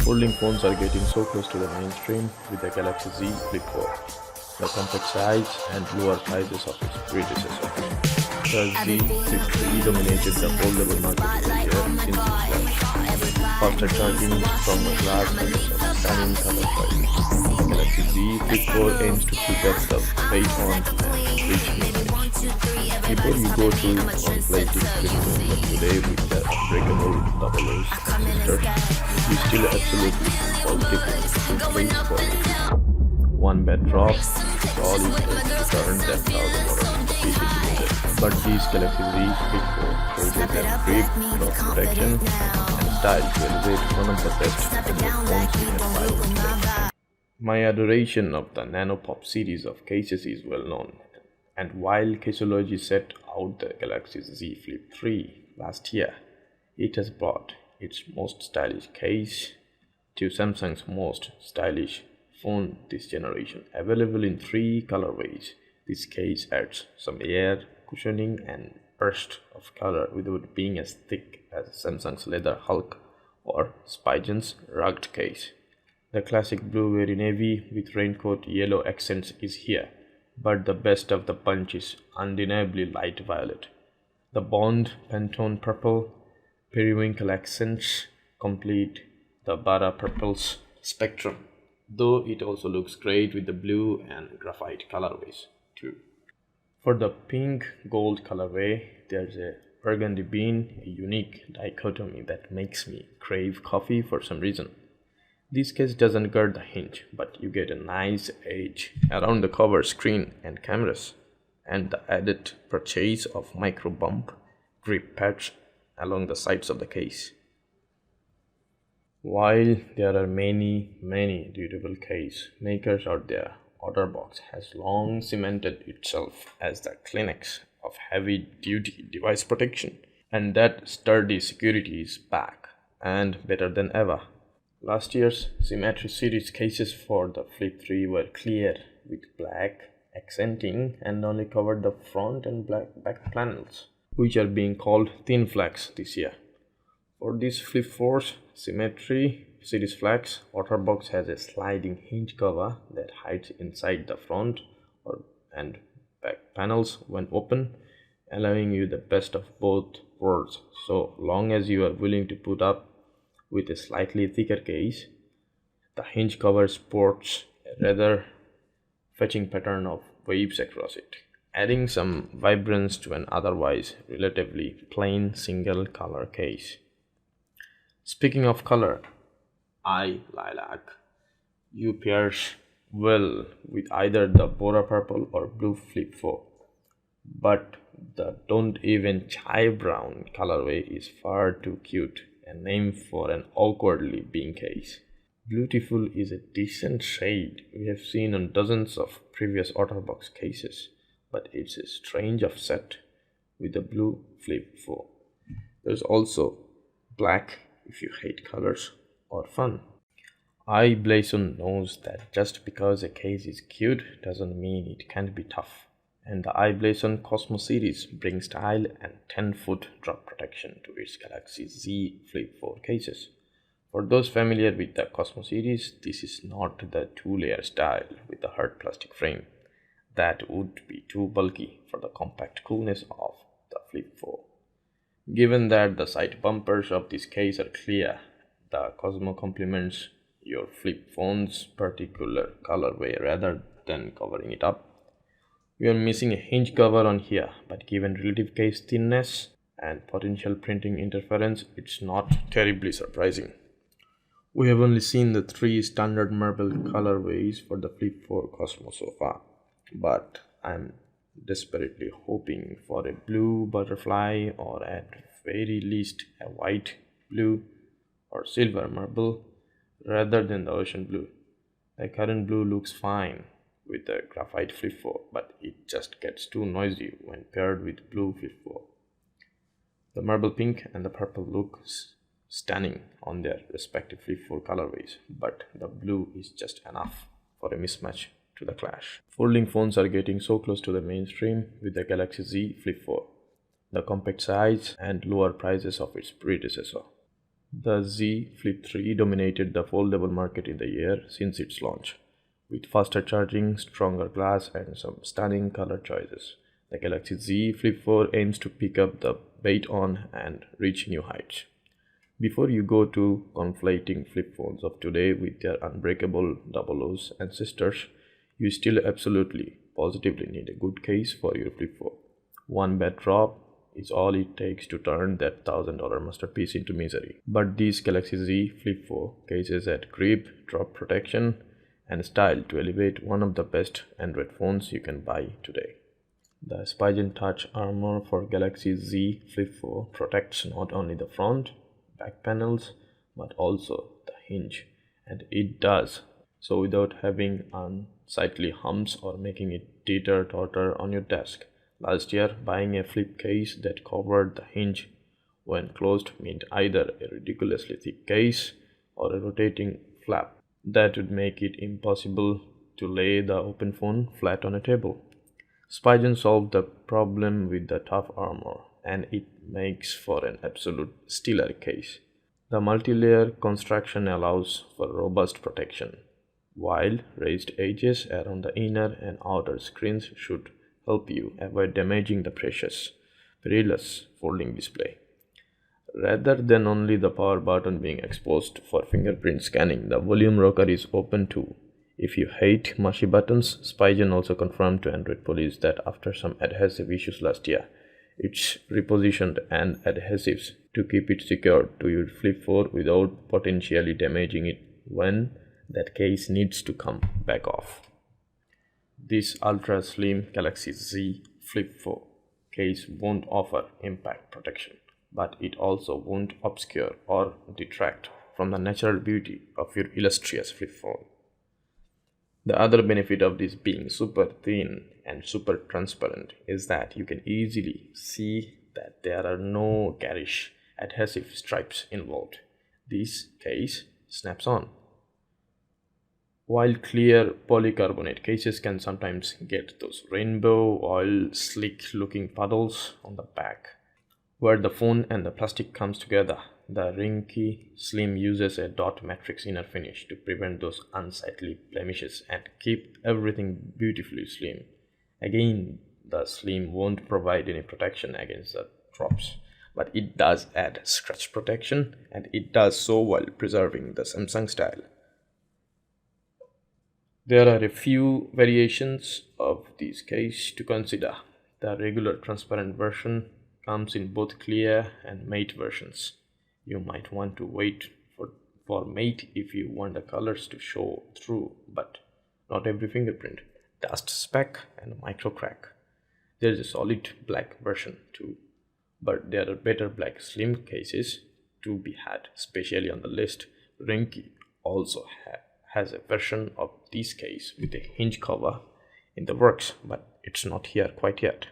Folding phones are getting so close to the mainstream with the Galaxy Z Flip4. The compact size and lower prices of its predecessor. The Z Flip3 dominated the foldable market in India since its launch. Faster charging, stronger glass, and stunning color choices. The Galaxy Z Flip4 aims to keep up the weight on and reach image. Before you go to on-plate Flip4, but today with the unbreakable double A's transistor, you still absolutely fall keeping to place quality. One bad drop, it's all it takes to turn that 1000 model into pieces. But these Galaxy Z Flip4 choices have grip, drop protection, and style to elevate one of the best mobile phones we can find today. My adoration of the Nano Pop series of cases is well known, and while Caseology set out the Galaxy Z Flip 3 last year, it has brought its most stylish case to Samsung's most stylish phone this generation. Available in 3 colorways, this case adds some air, cushioning and burst of color without being as thick as Samsung's Leather Hulk or Spigen's rugged case. The classic blue very navy with raincoat yellow accents is here, but the best of the bunch is undeniably light violet. The Bond Pantone purple periwinkle accents complete the Bara purple's spectrum, though it also looks great with the blue and graphite colorways too. For the pink gold colorway, there's a burgundy bean, a unique dichotomy that makes me crave coffee for some reason. This case doesn't guard the hinge, but you get a nice edge around the cover screen and cameras, and the added purchase of micro bump grip pads along the sides of the case. While there are many durable case makers out there, OtterBox has long cemented itself as the Kleenex of heavy-duty device protection, and that sturdy security is back and better than ever. Last year's Symmetry series cases for the Flip 3 were clear with black accenting and only covered the front and back panels, which are being called thin flags this year. For this Flip 4's Symmetry series flags, OtterBox has a sliding hinge cover that hides inside the front and back panels when open, allowing you the best of both worlds so long as you are willing to put up with a slightly thicker case. The hinge cover sports a rather fetching pattern of waves across it, adding some vibrance to an otherwise relatively plain single color case. Speaking of color, lilac. You pairs well with either the Bora purple or blue Flip 4, but the don't even chai brown colorway is far too cute, a name for an awkwardly being case. Beautiful is a decent shade we have seen on dozens of previous OtterBox cases, but it's a strange offset with the blue Flip 4. There's also black if you hate colors or fun. iBlazon knows that just because a case is cute doesn't mean it can't be tough, and the iBlazon Cosmo series brings style and 10-foot drop protection to its Galaxy Z Flip 4 cases. For those familiar with the Cosmo series, this is not the 2-layer style with the hard plastic frame. That would be too bulky for the compact coolness of the Flip 4. Given that the side bumpers of this case are clear, the Cosmo complements your flip phone's particular colorway rather than covering it up. We are missing a hinge cover on here, but given relative case thinness and potential printing interference, it's not terribly surprising. We have only seen the 3 standard marble colorways for the Flip 4 Cosmo so far, but I'm desperately hoping for a blue butterfly or at very least a white, blue or silver marble rather than the ocean blue. The current blue looks fine with the graphite Flip 4, but it just gets too noisy when paired with blue Flip 4. The marble pink and the purple look stunning on their respective Flip 4 colorways, but the blue is just enough for a mismatch to the clash. Folding phones are getting so close to the mainstream with the Galaxy Z Flip 4, the compact size and lower prices of its predecessor. The Z Flip 3 dominated the foldable market in the year since its launch, with faster charging, stronger glass, and some stunning color choices. The Galaxy Z Flip 4 aims to pick up the baton and reach new heights. Before you go to conflating flip phones of today with their unbreakable double O's and sisters, you still absolutely, positively need a good case for your Flip 4. One bad drop is all it takes to turn that $1,000 masterpiece into misery. But these Galaxy Z Flip 4 cases add grip, drop protection, and style to elevate one of the best Android phones you can buy today. The Spigen Touch Armor for Galaxy Z Flip 4 protects not only the front, back panels, but also the hinge, and it does so without having unsightly humps or making it teeter-totter on your desk. Last year, buying a flip case that covered the hinge when closed meant either a ridiculously thick case or a rotating flap that would make it impossible to lay the open phone flat on a table. Spigen solved the problem with the tough armor, and it makes for an absolute stellar case. The multi-layer construction allows for robust protection, while raised edges around the inner and outer screens should help you avoid damaging the perilous folding display. Rather than only the power button being exposed for fingerprint scanning, the volume rocker is open too. If you hate mushy buttons, Spigen also confirmed to Android Police that after some adhesive issues last year, it's repositioned and adhesives to keep it secured to your Flip 4 without potentially damaging it when that case needs to come back off. This ultra slim Galaxy Z Flip 4 case won't offer impact protection, but it also won't obscure or detract from the natural beauty of your illustrious Flip 4. The other benefit of this being super thin and super transparent is that you can easily see that there are no garish adhesive stripes involved. This case snaps on. While clear polycarbonate cases can sometimes get those rainbow oil slick looking puddles on the back where the phone and the plastic comes together, the Rinky Slim uses a dot matrix inner finish to prevent those unsightly blemishes and keep everything beautifully slim. Again, the Slim won't provide any protection against the drops, but it does add scratch protection, and it does so while preserving the Samsung style. There are a few variations of this case to consider. The regular transparent version comes in both clear and matte versions. You might want to wait for matte if you want the colors to show through, but not every fingerprint, dust speck, and micro crack. There is a solid black version too, but there are better black slim cases to be had, especially on the list. Rinky also has a version of this case with a hinge cover in the works, but it's not here quite yet.